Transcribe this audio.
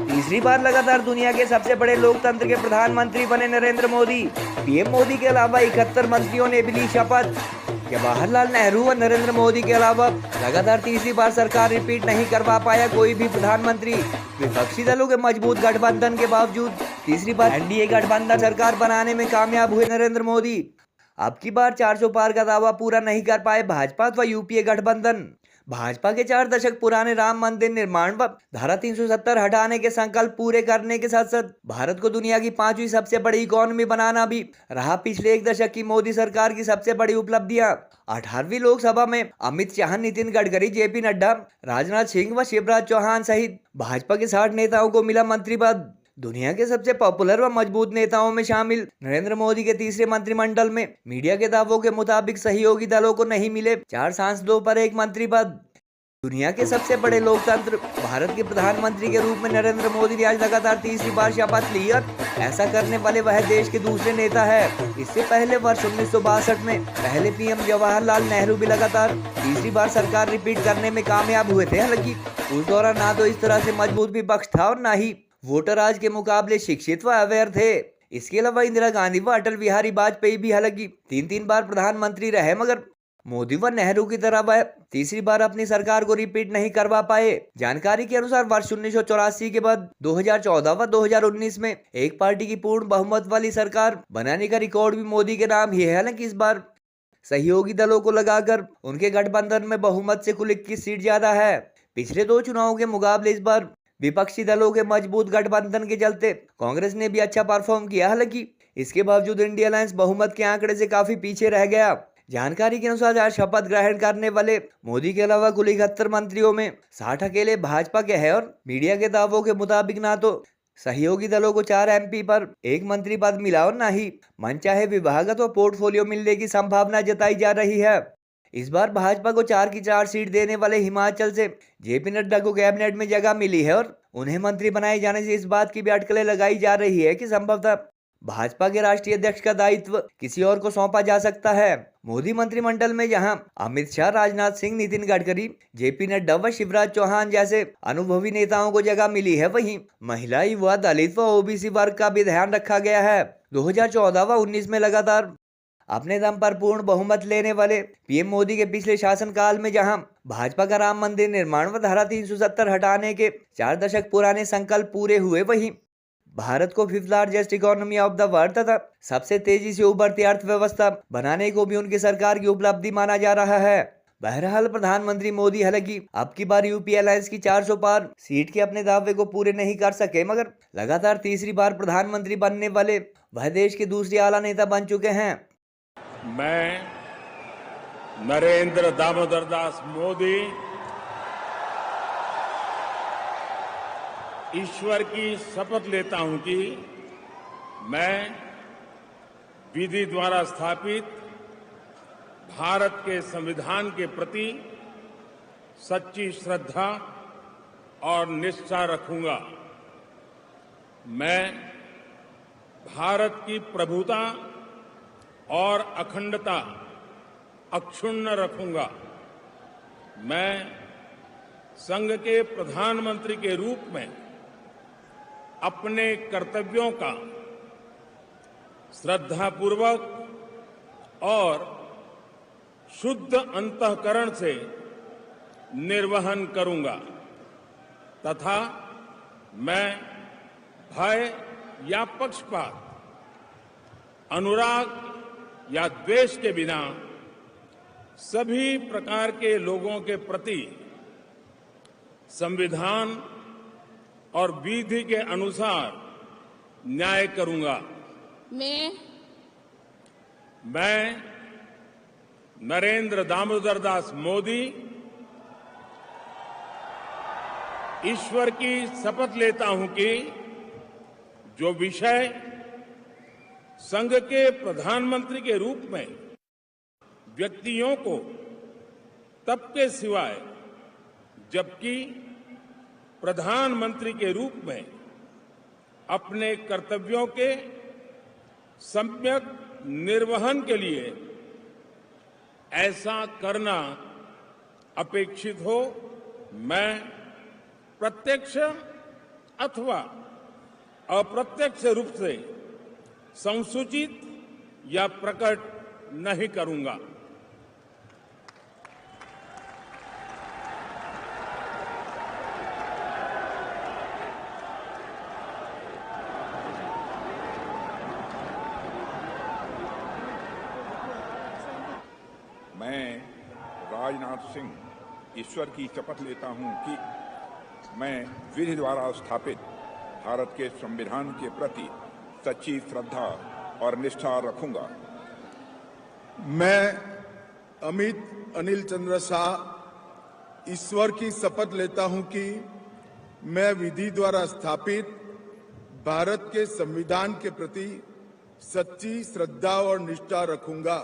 तीसरी बार लगातार दुनिया के सबसे बड़े लोकतंत्र के प्रधानमंत्री बने नरेंद्र मोदी। पीएम मोदी के अलावा 71 मंत्रियों ने भी ली शपथ। जवाहरलाल नेहरू व नरेंद्र मोदी के अलावा लगातार तीसरी बार सरकार रिपीट नहीं करवा पाया कोई भी प्रधानमंत्री। विपक्षी दलों के मजबूत गठबंधन के बावजूद तीसरी बार एनडीए गठबंधन सरकार बनाने में कामयाब हुए नरेंद्र मोदी। अब की बार 400 पार का दावा पूरा नहीं कर पाए भाजपा व यूपीए गठबंधन। भाजपा के 4 दशक पुराने राम मंदिर निर्माण व धारा 370 हटाने के संकल्प पूरे करने के साथ साथ भारत को दुनिया की 5वीं सबसे बड़ी इकोनॉमी बनाना भी रहा पिछले 1 दशक की मोदी सरकार की सबसे बड़ी उपलब्धियां। 18वीं लोकसभा में अमित शाह, नितिन गडकरी, जेपी नड्डा, राजनाथ सिंह व शिवराज चौहान सहित भाजपा के 60 नेताओं को मिला मंत्री पद। दुनिया के सबसे पॉपुलर व मजबूत नेताओं में शामिल नरेंद्र मोदी के तीसरे मंत्रिमंडल में मीडिया के दावों के मुताबिक सहयोगी दलों को नहीं मिले 4 सांसदों पर 1 मंत्री पद। दुनिया के सबसे बड़े लोकतंत्र भारत के प्रधानमंत्री के रूप में नरेंद्र मोदी ने आज लगातार तीसरी बार शपथ ली और ऐसा करने वाले वह देश के दूसरे नेता है। इससे पहले वर्ष 1962 में पहले पीएम जवाहरलाल नेहरू भी लगातार तीसरी बार सरकार रिपीट करने में कामयाब हुए थे। हालांकि उस दौरान ना तो इस तरह से मजबूत विपक्ष था और न ही वोटर आज के मुकाबले शिक्षित व अवेयर थे। इसके अलावा इंदिरा गांधी व अटल बिहारी वाजपेयी भी हालांकि 3-3 बार प्रधानमंत्री रहे, मगर मोदी व नेहरू की तरह वह तीसरी बार अपनी सरकार को रिपीट नहीं करवा पाए। जानकारी के अनुसार वर्ष 1984 के बाद 2014 व 2019 में एक पार्टी की पूर्ण बहुमत वाली सरकार बनाने का रिकॉर्ड भी मोदी के नाम ही है। हालांकि इस बार सहयोगी दलों को लगाकर उनके गठबंधन में बहुमत से कुल 21 सीट ज्यादा है। पिछले 2 चुनावों के मुकाबले इस बार विपक्षी दलों के मजबूत गठबंधन के चलते कांग्रेस ने भी अच्छा परफॉर्म किया। हालांकि इसके बावजूद इंडिया अलायंस बहुमत के आंकड़े से काफी पीछे रह गया। जानकारी के अनुसार आज शपथ ग्रहण करने वाले मोदी के अलावा कुल 71 मंत्रियों में 60 अकेले भाजपा के हैं और मीडिया के दावों के मुताबिक ना तो सहयोगी दलों को 4 एमपी पर 1 मंत्री पद मिला और न ही मनचाहे विभागत व पोर्टफोलियो मिलने की संभावना जताई जा रही है। इस बार भाजपा को 4 की 4 सीट देने वाले हिमाचल से जेपी नड्डा को कैबिनेट में जगह मिली है और उन्हें मंत्री बनाए जाने से इस बात की भी अटकलें लगाई जा रही है कि संभवतः भाजपा के राष्ट्रीय अध्यक्ष का दायित्व किसी और को सौंपा जा सकता है। मोदी मंत्रिमंडल में जहां अमित शाह, राजनाथ सिंह, नितिन गडकरी, जेपी नड्डा व शिवराज चौहान जैसे अनुभवी नेताओं को जगह मिली है, वहीं महिला, युवा, दलित व ओबीसी वर्ग का भी ध्यान रखा गया है। 2014 व 19 में लगातार अपने दम पर पूर्ण बहुमत लेने वाले पीएम मोदी के पिछले शासनकाल में जहां भाजपा का राम मंदिर निर्माण व धारा 370 हटाने के 4 दशक पुराने संकल्प पूरे हुए, वहीं भारत को 5th largest economy of the world तथा सबसे तेजी से उभरती अर्थव्यवस्था बनाने को भी उनकी सरकार की उपलब्धि माना जा रहा है। बहरहाल प्रधानमंत्री मोदी हालांकि अब की बार यूपीए अलायंस की 400 पार सीट के अपने दावे को पूरे नहीं कर सके, मगर लगातार तीसरी बार प्रधानमंत्री बनने वाले वह देश के दूसरे आला नेता बन चुके हैं। मैं नरेंद्र दामोदर दास मोदी ईश्वर की शपथ लेता हूं कि मैं विधि द्वारा स्थापित भारत के संविधान के प्रति सच्ची श्रद्धा और निष्ठा रखूंगा। मैं भारत की प्रभुता और अखंडता अक्षुण्ण रखूंगा। मैं संघ के प्रधानमंत्री के रूप में अपने कर्तव्यों का श्रद्धापूर्वक और शुद्ध अंतःकरण से निर्वहन करूंगा तथा मैं भय या पक्षपात, अनुराग या द्वेष के बिना सभी प्रकार के लोगों के प्रति संविधान और विधि के अनुसार न्याय करूंगा। मैं नरेंद्र दामोदर दास मोदी ईश्वर की शपथ लेता हूं कि जो विषय संघ के प्रधानमंत्री के रूप में व्यक्तियों को तब के सिवाय जबकि प्रधानमंत्री के रूप में अपने कर्तव्यों के सम्यक निर्वहन के लिए ऐसा करना अपेक्षित हो, मैं प्रत्यक्ष अथवा अप्रत्यक्ष रूप से संसूचित या प्रकट नहीं करूंगा। मैं राजनाथ सिंह ईश्वर की शपथ लेता हूं कि मैं विधि द्वारा स्थापित भारत के संविधान के प्रति सच्ची श्रद्धा और निष्ठा रखूंगा। मैं अमित अनिल चंद्र शाह ईश्वर की शपथ लेता हूं कि मैं विधि द्वारा स्थापित भारत के संविधान के प्रति सच्ची श्रद्धा और निष्ठा रखूंगा।